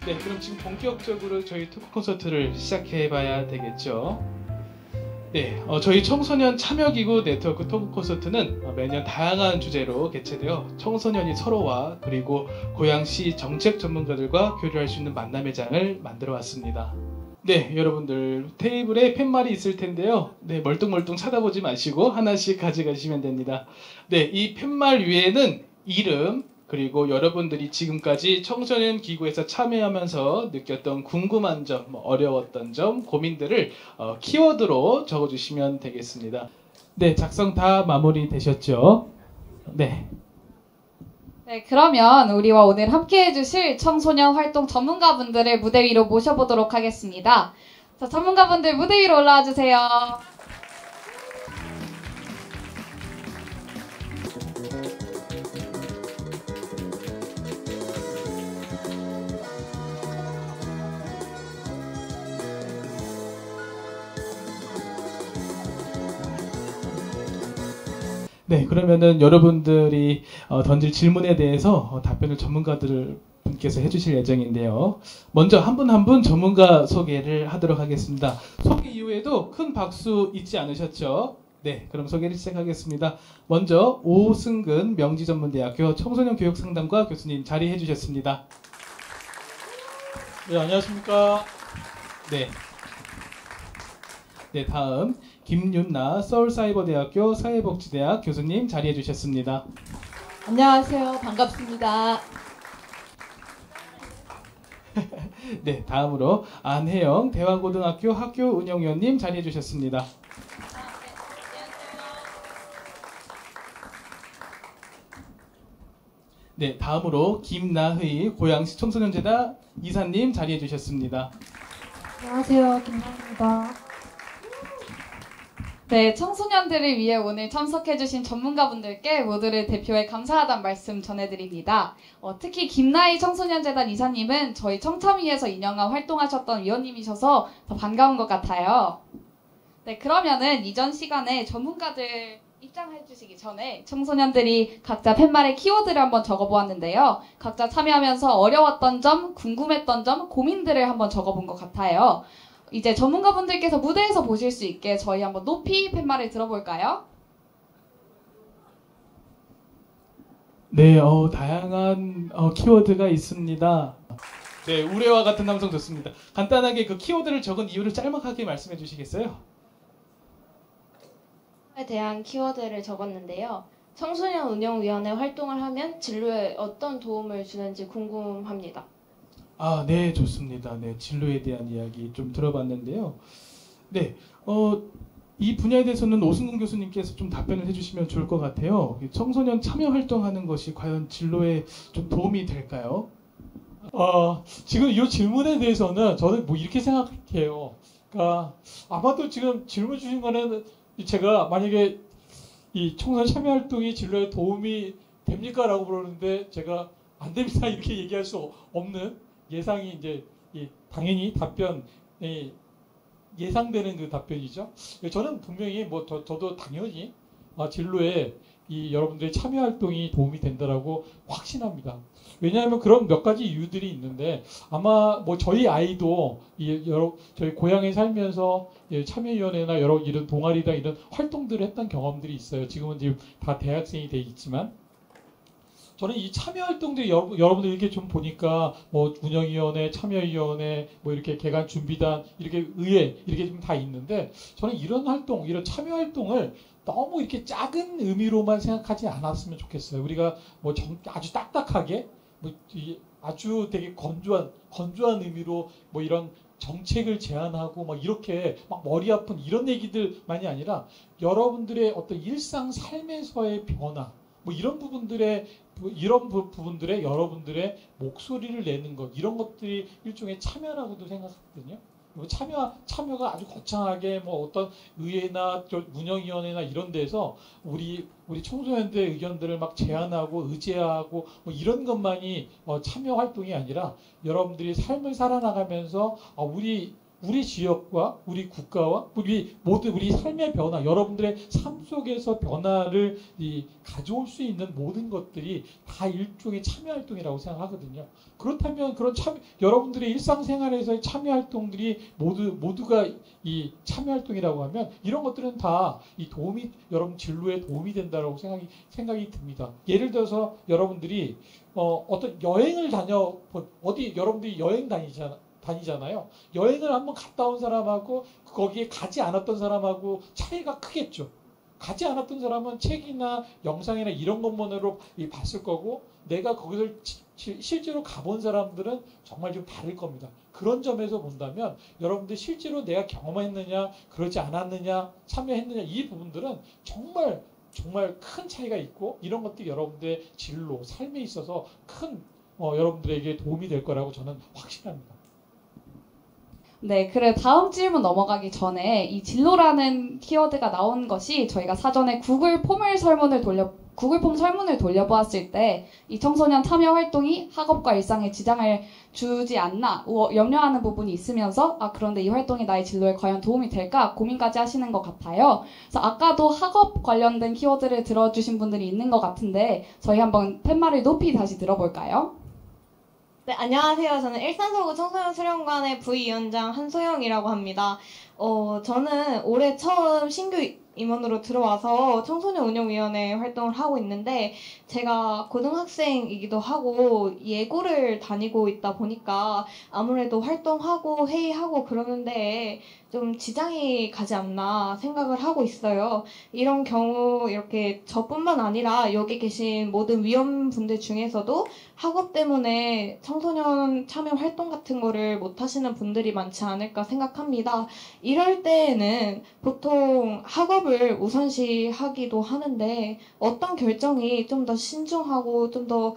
네, 그럼 지금 본격적으로 저희 토크 콘서트를 시작해 봐야 되겠죠. 네, 저희 청소년 참여기구 네트워크 토크 콘서트는 매년 다양한 주제로 개최되어 청소년이 서로와 그리고 고양시 정책 전문가들과 교류할 수 있는 만남의 장을 만들어 왔습니다. 네, 여러분들 테이블에 팻말이 있을 텐데요. 네, 멀뚱멀뚱 쳐다보지 마시고 하나씩 가져가시면 됩니다. 네, 이 팻말 위에는 이름, 그리고 여러분들이 지금까지 청소년 기구에서 참여하면서 느꼈던 궁금한 점, 어려웠던 점, 고민들을 키워드로 적어주시면 되겠습니다. 네, 작성 다 마무리 되셨죠? 네. 네, 그러면 우리와 오늘 함께 해주실 청소년 활동 전문가분들을 무대 위로 모셔보도록 하겠습니다. 자, 전문가분들 무대 위로 올라와 주세요. 네, 그러면은 여러분들이 던질 질문에 대해서 답변을 전문가들 분께서 해주실 예정인데요. 먼저 한 분 한 분 전문가 소개를 하도록 하겠습니다. 소개 이후에도 큰 박수 잊지 않으셨죠? 네, 그럼 소개를 시작하겠습니다. 먼저 오승근 명지전문대학교 청소년교육상담과 교수님 자리해 주셨습니다. 네, 안녕하십니까. 네. 네, 다음 김윤나 서울사이버대학교 사회복지대학 교수님 자리해 주셨습니다. 안녕하세요. 반갑습니다. 네, 다음으로 안혜영 대화고등학교 학교운영위원님 자리해 주셨습니다. 네, 다음으로 김나희 고양시 청소년재단 이사님 자리해 주셨습니다. 안녕하세요. 김나입니다. 네, 청소년들을 위해 오늘 참석해주신 전문가분들께 모두를 대표해 감사하다는 말씀 전해드립니다. 특히 김나희 청소년재단 이사님은 저희 청참위에서 2년간 활동하셨던 위원님이셔서 더 반가운 것 같아요. 네, 그러면은 이전 시간에 전문가들 입장해 주시기 전에 청소년들이 각자 팻말의 키워드를 한번 적어보았는데요. 각자 참여하면서 어려웠던 점, 궁금했던 점, 고민들을 한번 적어본 것 같아요. 이제 전문가분들께서 무대에서 보실 수 있게 저희 한번 높이 팻말을 들어볼까요? 네, 다양한 키워드가 있습니다. 네, 우레와 같은 남성 좋습니다. 간단하게 그 키워드를 적은 이유를 짤막하게 말씀해 주시겠어요? 에 대한 키워드를 적었는데요. 청소년 운영위원회 활동을 하면 진로에 어떤 도움을 주는지 궁금합니다. 아, 네, 좋습니다. 네, 진로에 대한 이야기 좀 들어봤는데요. 네, 이 분야에 대해서는 오승근 교수님께서 좀 답변을 해주시면 좋을 것 같아요. 청소년 참여 활동하는 것이 과연 진로에 좀 도움이 될까요? 지금 이 질문에 대해서는 저는 뭐 이렇게 생각해요. 그러니까 아마도 지금 질문 주신 거는 제가 만약에 이 청소년 참여 활동이 진로에 도움이 됩니까? 라고 물었는데 제가 안 됩니다. 이렇게 얘기할 수 없는 예상이 이제 당연히 답변이 예상되는 그 답변이죠. 저는 분명히 뭐 저도 당연히 진로에 이 여러분들의 참여 활동이 도움이 된다라고 확신합니다. 왜냐하면 그런 몇 가지 이유들이 있는데 아마 뭐 저희 아이도 저희 고향에 살면서 참여위원회나 여러 이런 동아리나 이런 활동들을 했던 경험들이 있어요. 지금은 지금 다 대학생이 돼 있지만. 저는 이 참여활동들 여러분들 이렇게 좀 보니까 뭐 운영위원회, 참여위원회, 뭐 이렇게 개관 준비단, 이렇게 의회 이렇게 좀 다 있는데 저는 이런 활동, 이런 참여활동을 너무 이렇게 작은 의미로만 생각하지 않았으면 좋겠어요. 우리가 뭐 아주 딱딱하게 뭐 아주 되게 건조한 의미로 뭐 이런 정책을 제안하고 막 이렇게 막 머리 아픈 이런 얘기들만이 아니라 여러분들의 어떤 일상 삶에서의 변화 뭐 이런 부분들의 여러분들의 목소리를 내는 것 이런 것들이 일종의 참여라고도 생각하거든요. 뭐 참여가 아주 거창하게 뭐 어떤 의회나 운영위원회나 이런 데서 우리 청소년들의 의견들을 막 제안하고 의제하고 뭐 이런 것만이 참여 활동이 아니라 여러분들이 삶을 살아나가면서 우리 우리 지역과 우리 국가와 우리 모든 우리 삶의 변화, 여러분들의 삶 속에서 변화를 가져올 수 있는 모든 것들이 다 일종의 참여 활동이라고 생각하거든요. 그렇다면 그런 여러분들의 일상생활에서의 참여 활동들이 모두가 이 참여 활동이라고 하면 이런 것들은 다 이 여러분 진로에 도움이 된다라고 생각이 듭니다. 예를 들어서 여러분들이 어떤 여행을 어디 여러분들이 여행 다니잖아요. 여행을 한번 갔다 온 사람하고 거기에 가지 않았던 사람하고 차이가 크겠죠. 가지 않았던 사람은 책이나 영상이나 이런 것만으로 봤을 거고, 내가 거기를 실제로 가본 사람들은 정말 좀 다를 겁니다. 그런 점에서 본다면 여러분들 실제로 내가 경험했느냐, 그러지 않았느냐, 참여했느냐, 이 부분들은 정말 큰 차이가 있고, 이런 것들이 여러분들의 진로, 삶에 있어서 큰 여러분들에게 도움이 될 거라고 저는 확신합니다. 네, 그래 다음 질문 넘어가기 전에 이 진로라는 키워드가 나온 것이 저희가 사전에 구글 폼 설문을 돌려보았을 때 이 청소년 참여 활동이 학업과 일상에 지장을 주지 않나 염려하는 부분이 있으면서 그런데 이 활동이 나의 진로에 과연 도움이 될까 고민까지 하시는 것 같아요. 그래서 아까도 학업 관련된 키워드를 들어주신 분들이 있는 것 같은데 저희 한번 팻말을 높이 다시 들어볼까요? 네, 안녕하세요. 저는 일산서구 청소년 수련관의 부위원장 한소영이라고 합니다. 저는 올해 처음 신규 임원으로 들어와서 청소년운영위원회 활동을 하고 있는데, 제가 고등학생이기도 하고 예고를 다니고 있다 보니까 아무래도 활동하고 회의하고 그러는데 좀 지장이 가지 않나 생각을 하고 있어요. 이런 경우 이렇게 저뿐만 아니라 여기 계신 모든 위원분들 중에서도 학업 때문에 청소년 참여 활동 같은 거를 못 하시는 분들이 많지 않을까 생각합니다. 이럴 때에는 보통 학업을 우선시하기도 하는데 어떤 결정이 좀 더 신중하고 좀 더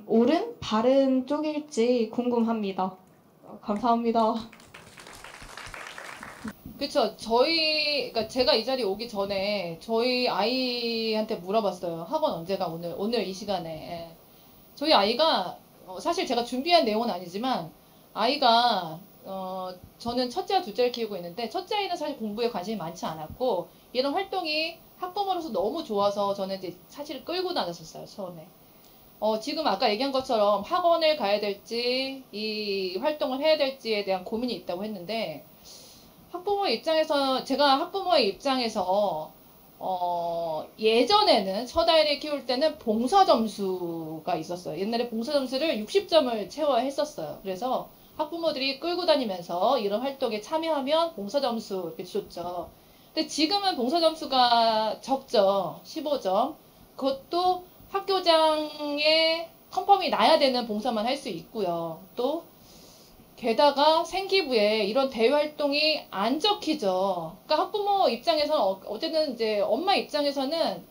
옳은 바른 쪽일지 궁금합니다. 감사합니다. 그쵸. 그러니까 제가 이 자리에 오기 전에 저희 아이한테 물어봤어요. 학원 언제가 오늘 이 시간에. 예. 저희 아이가, 사실 제가 준비한 내용은 아니지만, 아이가, 저는 첫째와 둘째를 키우고 있는데, 첫째 아이는 사실 공부에 관심이 많지 않았고, 이런 활동이 학부모로서 너무 좋아서 저는 이제 사실 끌고 다녔었어요, 처음에. 지금 아까 얘기한 것처럼 학원을 가야 될지, 이 활동을 해야 될지에 대한 고민이 있다고 했는데, 제가 학부모의 입장에서, 예전에는 첫 아이를 키울 때는 봉사 점수가 있었어요. 옛날에 봉사 점수를 60점을 채워야 했었어요. 그래서 학부모들이 끌고 다니면서 이런 활동에 참여하면 봉사 점수 이렇게 줬죠. 근데 지금은 봉사 점수가 적죠. 15점. 그것도 학교장의 컨펌이 나야 되는 봉사만 할 수 있고요. 또 게다가 생기부에 이런 대외 활동이 안 적히죠. 그러니까 학부모 입장에서는 어쨌든 이제 엄마 입장에서는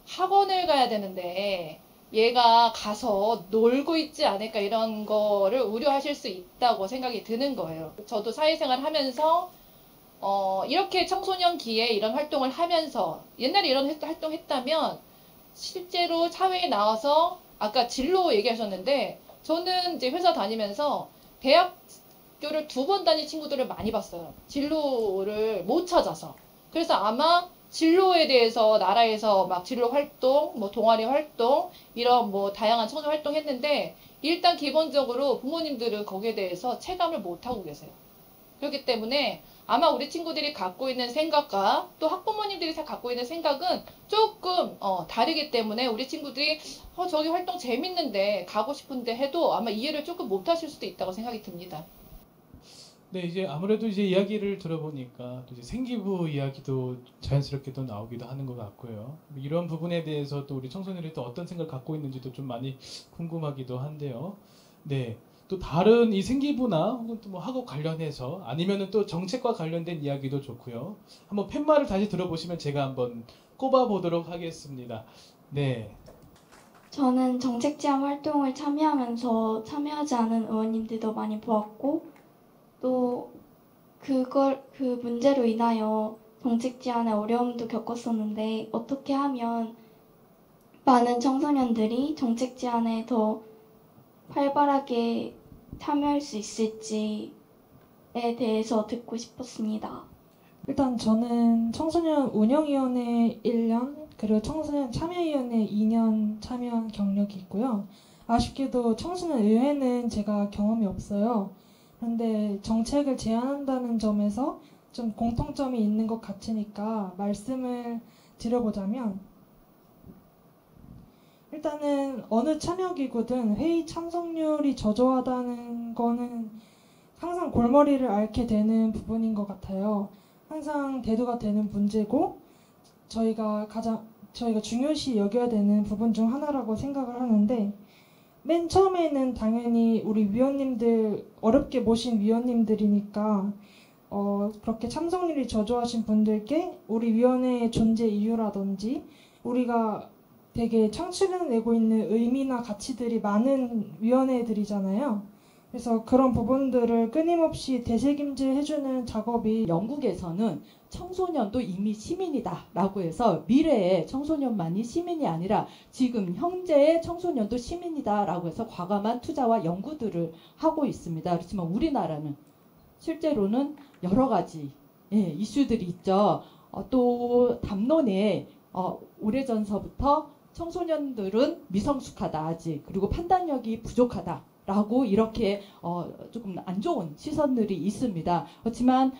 학원을 가야 되는데 얘가 가서 놀고 있지 않을까 이런 거를 우려하실 수 있다고 생각이 드는 거예요. 저도 사회생활 하면서 이렇게 청소년기에 이런 활동을 하면서 옛날에 이런 활동 했다면 실제로 사회에 나와서 아까 진로 얘기하셨는데 저는 이제 회사 다니면서 대학교를 2번 다닌 친구들을 많이 봤어요. 진로를 못 찾아서. 그래서 아마 진로에 대해서 나라에서 막 진로 활동, 뭐 동아리 활동, 이런 뭐 다양한 청소 활동 했는데 일단 기본적으로 부모님들은 거기에 대해서 체감을 못 하고 계세요. 그렇기 때문에 아마 우리 친구들이 갖고 있는 생각과 또 학부모님들이 갖고 있는 생각은 조금 다르기 때문에 우리 친구들이 저기 활동 재밌는데 가고 싶은데 해도 아마 이해를 조금 못 하실 수도 있다고 생각이 듭니다. 네, 이제 아무래도 이제 이야기를 들어보니까 또 이제 생기부 이야기도 자연스럽게 또 나오기도 하는 것 같고요. 이런 부분에 대해서 또 우리 청소년들이 또 어떤 생각을 갖고 있는지도 좀 많이 궁금하기도 한데요. 네. 또 다른 이 생기부나 혹은 또 뭐 학업 관련해서 아니면은 또 정책과 관련된 이야기도 좋고요. 한번 팻말을 다시 들어보시면 제가 한번 꼽아 보도록 하겠습니다. 네. 저는 정책 제안 활동을 참여하면서 참여하지 않은 의원님들도 많이 보았고 또 그 문제로 인하여 정책 제안에 어려움도 겪었었는데 어떻게 하면 많은 청소년들이 정책 제안에 더 활발하게 참여할 수 있을지 대해서 듣고 싶었습니다. 일단 저는 청소년 운영위원회 1년, 그리고 청소년 참여위원회 2년 참여한 경력이 있고요. 아쉽게도 청소년 의회는 제가 경험이 없어요. 그런데 정책을 제안한다는 점에서 좀 공통점이 있는 것 같으니까 말씀을 드려보자면, 일단은 어느 참여기구든 회의 참석률이 저조하다는 거는 항상 골머리를 앓게 되는 부분인 것 같아요. 항상 대두가 되는 문제고 저희가 중요시 여겨야 되는 부분 중 하나라고 생각을 하는데, 맨 처음에는 당연히 우리 위원님들, 어렵게 모신 위원님들이니까 그렇게 참석률이 저조하신 분들께 우리 위원회의 존재 이유라든지 우리가 되게 창출해내고 있는 의미나 가치들이 많은 위원회들이잖아요. 그래서 그런 부분들을 끊임없이 되새김질 해주는 작업이, 영국에서는 청소년도 이미 시민이다라고 해서 미래의 청소년만이 시민이 아니라 지금 현재의 청소년도 시민이다라고 해서 과감한 투자와 연구들을 하고 있습니다. 그렇지만 우리나라는 실제로는 여러 가지 이슈들이 있죠. 또 담론에 오래전서부터 청소년들은 미성숙하다 아직, 그리고 판단력이 부족하다 라고 이렇게 조금 안 좋은 시선들이 있습니다. 그렇지만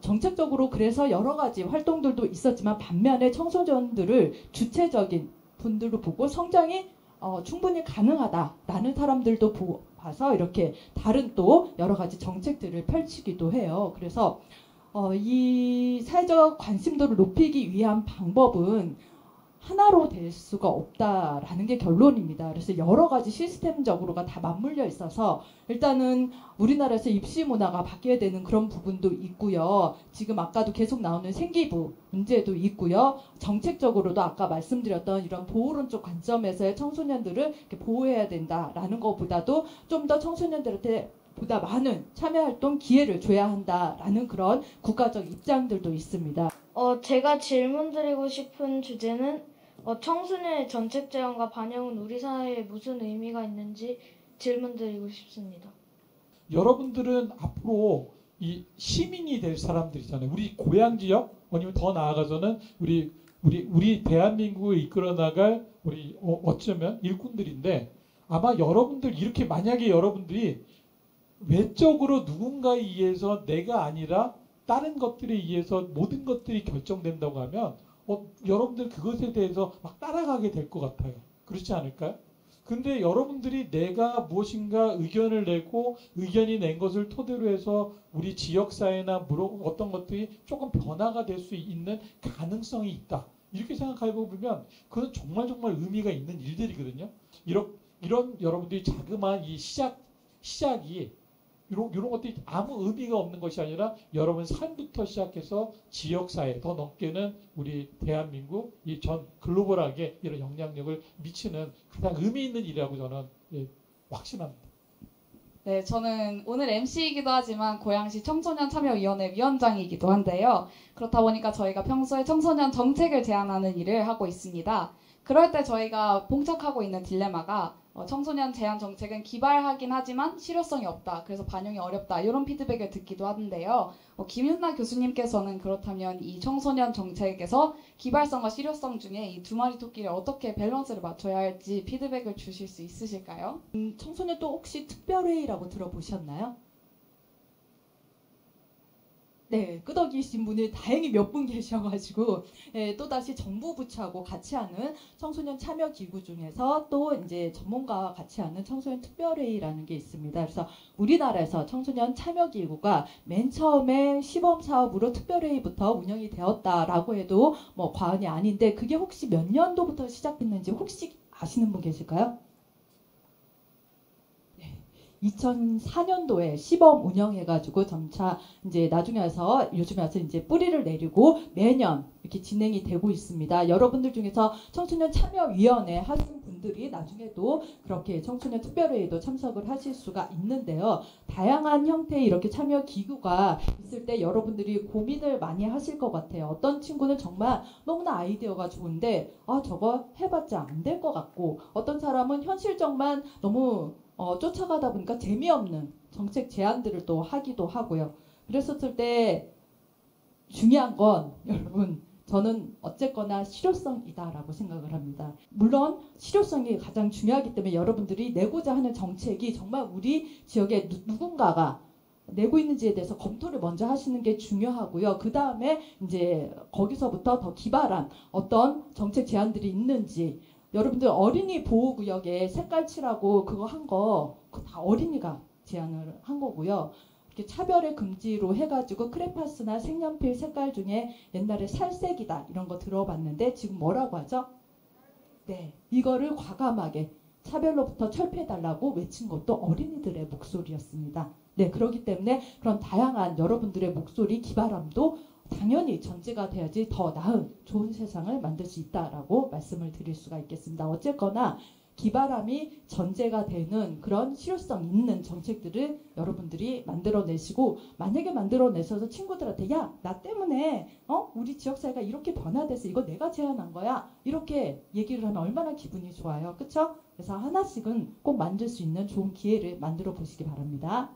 정책적으로 그래서 여러 가지 활동들도 있었지만 반면에 청소년들을 주체적인 분들로 보고 성장이 충분히 가능하다라는 사람들도 봐서 이렇게 다른 또 여러 가지 정책들을 펼치기도 해요. 그래서 이 사회적 관심도를 높이기 위한 방법은 하나로 될 수가 없다라는 게 결론입니다. 그래서 여러 가지 시스템적으로가 다 맞물려 있어서 일단은 우리나라에서 입시 문화가 바뀌어야 되는 그런 부분도 있고요. 지금 아까도 계속 나오는 생기부 문제도 있고요. 정책적으로도 아까 말씀드렸던 이런 보호론적 관점에서의 청소년들을 이렇게 보호해야 된다라는 것보다도 좀 더 청소년들한테 보다 많은 참여활동 기회를 줘야 한다라는 그런 국가적 입장들도 있습니다. 제가 질문 드리고 싶은 주제는 청소년의 정책 제안과 반영은 우리 사회에 무슨 의미가 있는지 질문 드리고 싶습니다. 여러분들은 앞으로 이 시민이 될 사람들이잖아요. 우리 고향 지역, 아니면 더 나아가서는 우리 대한민국을 이끌어 나갈 우리 어쩌면 일꾼들인데, 아마 여러분들 이렇게 만약에 여러분들이 외적으로 누군가에 의해서 내가 아니라 다른 것들에 의해서 모든 것들이 결정된다고 하면 여러분들 그것에 대해서 막 따라가게 될 것 같아요. 그렇지 않을까요? 근데 여러분들이 내가 무엇인가 의견을 내고 의견이 낸 것을 토대로 해서 우리 지역사회나 어떤 것들이 조금 변화가 될 수 있는 가능성이 있다. 이렇게 생각하고 보면 그건 정말 의미가 있는 일들이거든요. 이런 여러분들이 자그마한 이 시작이 이런 것들이 아무 의미가 없는 것이 아니라 여러분 삶부터 시작해서 지역사회, 더 넓게는 우리 대한민국, 이 전 글로벌하게 이런 영향력을 미치는 가장 의미 있는 일이라고 저는 확신합니다. 네, 저는 오늘 MC이기도 하지만 고양시 청소년참여위원회 위원장이기도 한데요. 그렇다 보니까 저희가 평소에 청소년 정책을 제안하는 일을 하고 있습니다. 그럴 때 저희가 봉착하고 있는 딜레마가 청소년 제한 정책은 기발하긴 하지만 실효성이 없다. 그래서 반영이 어렵다. 이런 피드백을 듣기도 하는데요. 김윤나 교수님께서는 그렇다면 이 청소년 정책에서 기발성과 실효성 중에 이 두 마리 토끼를 어떻게 밸런스를 맞춰야 할지 피드백을 주실 수 있으실까요? 청소년 또 혹시 특별회의라고 들어보셨나요? 네, 끄덕이신 분이 다행히 몇 분 계셔가지고 또다시 정부 부처하고 같이 하는 청소년 참여 기구 중에서 또 이제 전문가와 같이 하는 청소년 특별회의라는 게 있습니다. 그래서 우리나라에서 청소년 참여 기구가 맨 처음에 시범 사업으로 특별회의부터 운영이 되었다라고 해도 뭐 과언이 아닌데, 그게 혹시 몇 년도부터 시작했는지 혹시 아시는 분 계실까요? 2004년도에 시범 운영해가지고 점차 이제 나중에 와서 요즘에 와서 이제 뿌리를 내리고 매년 이렇게 진행이 되고 있습니다. 여러분들 중에서 청소년 참여위원회 하신 분들이 나중에도 그렇게 청소년 특별회의도 참석을 하실 수가 있는데요. 다양한 형태의 이렇게 참여 기구가 있을 때 여러분들이 고민을 많이 하실 것 같아요. 어떤 친구는 정말 너무나 아이디어가 좋은데 저거 해봤자 안 될 것 같고, 어떤 사람은 현실적만 너무 쫓아가다 보니까 재미없는 정책 제안들을 또 하기도 하고요. 그랬었을 때 중요한 건 여러분 저는 어쨌거나 실효성이다라고 생각을 합니다. 물론 실효성이 가장 중요하기 때문에 여러분들이 내고자 하는 정책이 정말 우리 지역에 누군가가 내고 있는지에 대해서 검토를 먼저 하시는 게 중요하고요. 그 다음에 이제 거기서부터 더 기발한 어떤 정책 제안들이 있는지 여러분들 어린이 보호구역에 색깔 칠하고 그거 한 거 다 어린이가 제안을 한 거고요. 이렇게 차별의 금지로 해가지고 크레파스나 색연필 색깔 중에 옛날에 살색이다 이런 거 들어봤는데 지금 뭐라고 하죠? 네, 이거를 과감하게 차별로부터 철폐해달라고 외친 것도 어린이들의 목소리였습니다. 네, 그렇기 때문에 그런 다양한 여러분들의 목소리 기발함도 당연히 전제가 돼야지 더 나은 좋은 세상을 만들 수 있다라고 말씀을 드릴 수가 있겠습니다. 어쨌거나 기발함이 전제가 되는 그런 실효성 있는 정책들을 여러분들이 만들어내시고 만약에 만들어내셔서 친구들한테 야, 나 때문에 우리 지역사회가 이렇게 변화돼서 이거 내가 제안한 거야 이렇게 얘기를 하면 얼마나 기분이 좋아요. 그렇죠? 그래서 하나씩은 꼭 만들 수 있는 좋은 기회를 만들어 보시기 바랍니다.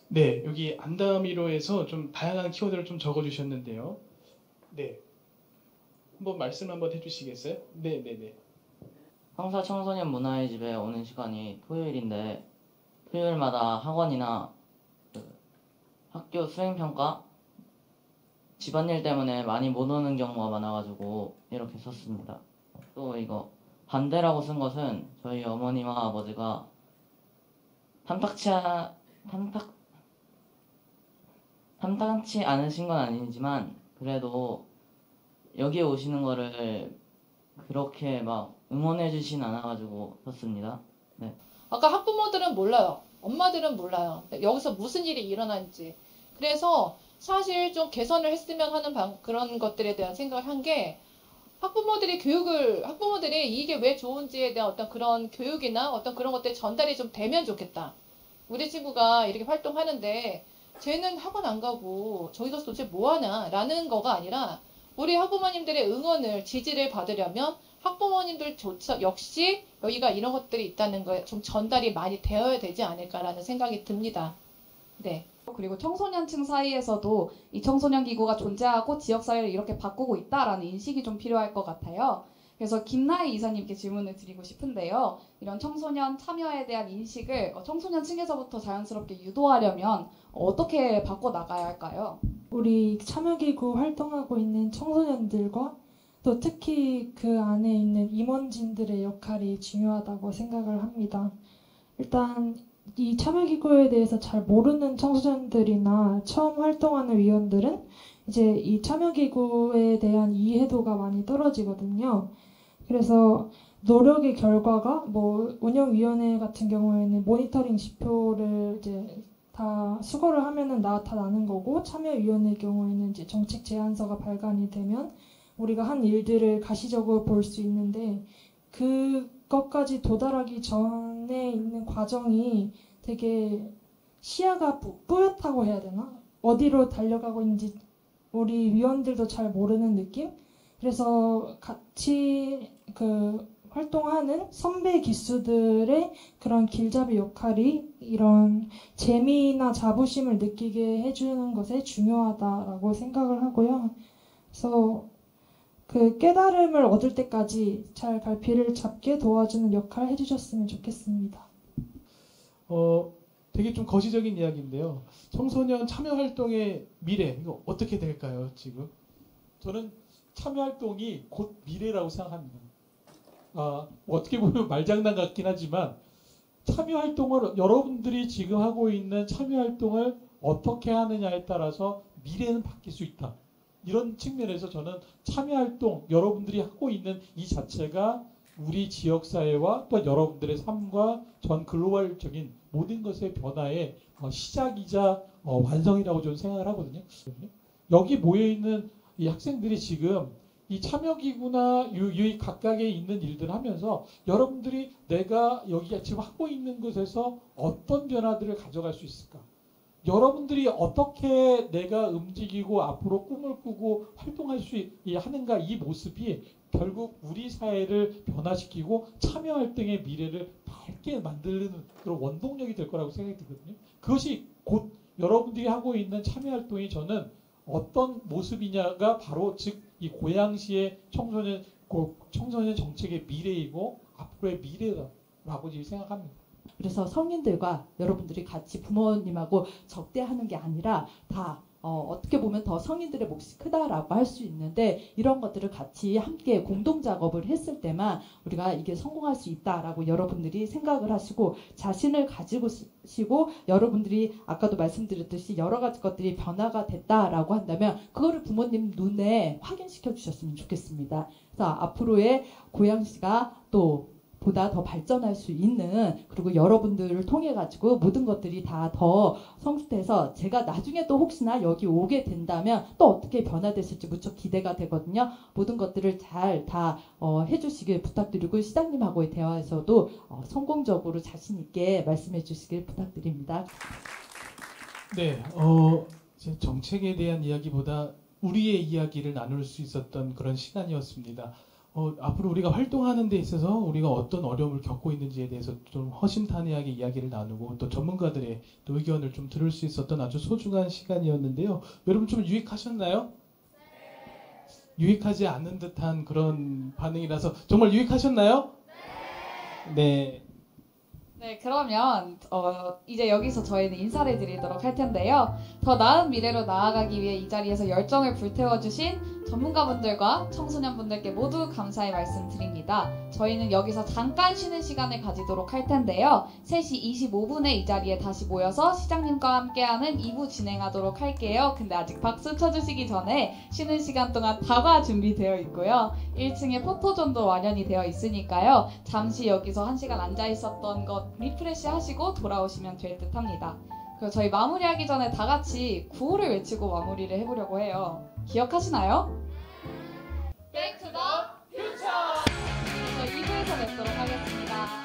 네, 여기 안다미로에서 좀 다양한 키워드를 좀 적어주셨는데요. 네, 한번 말씀 한번 해주시겠어요? 네. 황사 청소년 문화의 집에 오는 시간이 토요일인데 토요일마다 학원이나 학교 수행평가 집안일 때문에 많이 못 오는 경우가 많아가지고 이렇게 썼습니다. 또 이거 반대라고 쓴 것은 저희 어머니와 아버지가 탐탁치 않으신 건 아니지만 그래도 여기에 오시는 거를 그렇게 막 응원해 주진 않아가지고 썼습니다. 네. 아까 학부모들은 몰라요. 엄마들은 몰라요. 여기서 무슨 일이 일어난지. 그래서 사실 좀 개선을 했으면 하는 그런 것들에 대한 생각을 한 게 학부모들이 이게 왜 좋은지에 대한 어떤 그런 교육이나 어떤 그런 것들이 전달이 좀 되면 좋겠다. 우리 친구가 이렇게 활동하는데 쟤는 학원 안 가고 저기서 도대체 뭐 하나 라는 거가 아니라 우리 학부모님들의 응원을 지지를 받으려면 학부모님들조차 역시 여기가 이런 것들이 있다는 거에 좀 전달이 많이 되어야 되지 않을까라는 생각이 듭니다. 네. 그리고 청소년층 사이에서도 이 청소년 기구가 존재하고 지역사회를 이렇게 바꾸고 있다라는 인식이 좀 필요할 것 같아요. 그래서 김나희 이사님께 질문을 드리고 싶은데요. 이런 청소년 참여에 대한 인식을 청소년 층에서부터 자연스럽게 유도하려면 어떻게 바꿔나가야 할까요? 우리 참여기구 활동하고 있는 청소년들과 또 특히 그 안에 있는 임원진들의 역할이 중요하다고 생각을 합니다. 일단 이 참여기구에 대해서 잘 모르는 청소년들이나 처음 활동하는 위원들은 이제 이 참여기구에 대한 이해도가 많이 떨어지거든요. 그래서 노력의 결과가 뭐 운영위원회 같은 경우에는 모니터링 지표를 이제 다 수거를 하면은 나타나는 거고 참여위원회 경우에는 이제 정책 제안서가 발간이 되면 우리가 한 일들을 가시적으로 볼 수 있는데 그것까지 도달하기 전에 있는 과정이 되게 시야가 뿌옇다고 해야 되나? 어디로 달려가고 있는지 우리 위원들도 잘 모르는 느낌? 그래서 같이 활동하는 선배 기수들의 그런 길잡이 역할이 이런 재미나 자부심을 느끼게 해주는 것에 중요하다라고 생각을 하고요. 그래서 그 깨달음을 얻을 때까지 잘 갈피를 잡게 도와주는 역할 해주셨으면 좋겠습니다. 되게 좀 거시적인 이야기인데요. 청소년 참여활동의 미래, 이거 어떻게 될까요, 지금? 저는 참여활동이 곧 미래라고 생각합니다. 어떻게 보면 말장난 같긴 하지만 참여활동을 여러분들이 지금 하고 있는 참여활동을 어떻게 하느냐에 따라서 미래는 바뀔 수 있다. 이런 측면에서 저는 참여활동 여러분들이 하고 있는 이 자체가 우리 지역사회와 또 여러분들의 삶과 전 글로벌적인 모든 것의 변화의 시작이자 완성이라고 저는 생각을 하거든요. 여기 모여있는 이 학생들이 지금 이 참여기구나 이 각각에 있는 일들을 하면서 여러분들이 내가 여기 지금 하고 있는 곳에서 어떤 변화들을 가져갈 수 있을까? 여러분들이 어떻게 내가 움직이고 앞으로 꿈을 꾸고 활동할 수 하는가 이 모습이 결국 우리 사회를 변화시키고 참여활동의 미래를 밝게 만드는 그런 원동력이 될 거라고 생각이 들거든요. 그것이 곧 여러분들이 하고 있는 참여활동이 저는 어떤 모습이냐가 바로 즉 이 고양시의 청소년 정책의 미래이고 앞으로의 미래라고 생각합니다. 그래서 성인들과 여러분들이 같이 부모님하고 적대하는 게 아니라 다 어떻게 보면 더 성인들의 몫이 크다라고 할 수 있는데 이런 것들을 같이 함께 공동 작업을 했을 때만 우리가 이게 성공할 수 있다라고 여러분들이 생각을 하시고 자신을 가지고 시고 여러분들이 아까도 말씀드렸듯이 여러 가지 것들이 변화가 됐다라고 한다면 그거를 부모님 눈에 확인시켜 주셨으면 좋겠습니다. 그래서 앞으로의 고양시가 또 보다 더 발전할 수 있는 그리고 여러분들을 통해 가지고 모든 것들이 다 더 성숙돼서 제가 나중에 또 혹시나 여기 오게 된다면 또 어떻게 변화됐을지 무척 기대가 되거든요. 모든 것들을 잘 다 해주시길 부탁드리고 시장님하고의 대화에서도 성공적으로 자신 있게 말씀해 주시길 부탁드립니다. 네, 이제 정책에 대한 이야기보다 우리의 이야기를 나눌 수 있었던 그런 시간이었습니다. 앞으로 우리가 활동하는 데 있어서 우리가 어떤 어려움을 겪고 있는지에 대해서 좀 허심탄회하게 이야기를 나누고 또 전문가들의 또 의견을 좀 들을 수 있었던 아주 소중한 시간이었는데요. 여러분 좀 유익하셨나요? 유익하지 않은 듯한 그런 반응이라서 정말 유익하셨나요? 네. 네, 그러면 이제 여기서 저희는 인사를 드리도록 할 텐데요. 더 나은 미래로 나아가기 위해 이 자리에서 열정을 불태워주신 전문가분들과 청소년분들께 모두 감사의 말씀 드립니다. 저희는 여기서 잠깐 쉬는 시간을 가지도록 할 텐데요. 3시 25분에 이 자리에 다시 모여서 시장님과 함께하는 2부 진행하도록 할게요. 근데 아직 박수 쳐주시기 전에 쉬는 시간 동안 다과 준비되어 있고요. 1층에 포토존도 마련이 되어 있으니까요. 잠시 여기서 1시간 앉아 있었던 것 리프레시 하시고 돌아오시면 될 듯 합니다. 그리고 저희 마무리하기 전에 다 같이 구호를 외치고 마무리를 해보려고 해요. 기억하시나요? Back to the future! 저 2부에서 뵙도록 하겠습니다.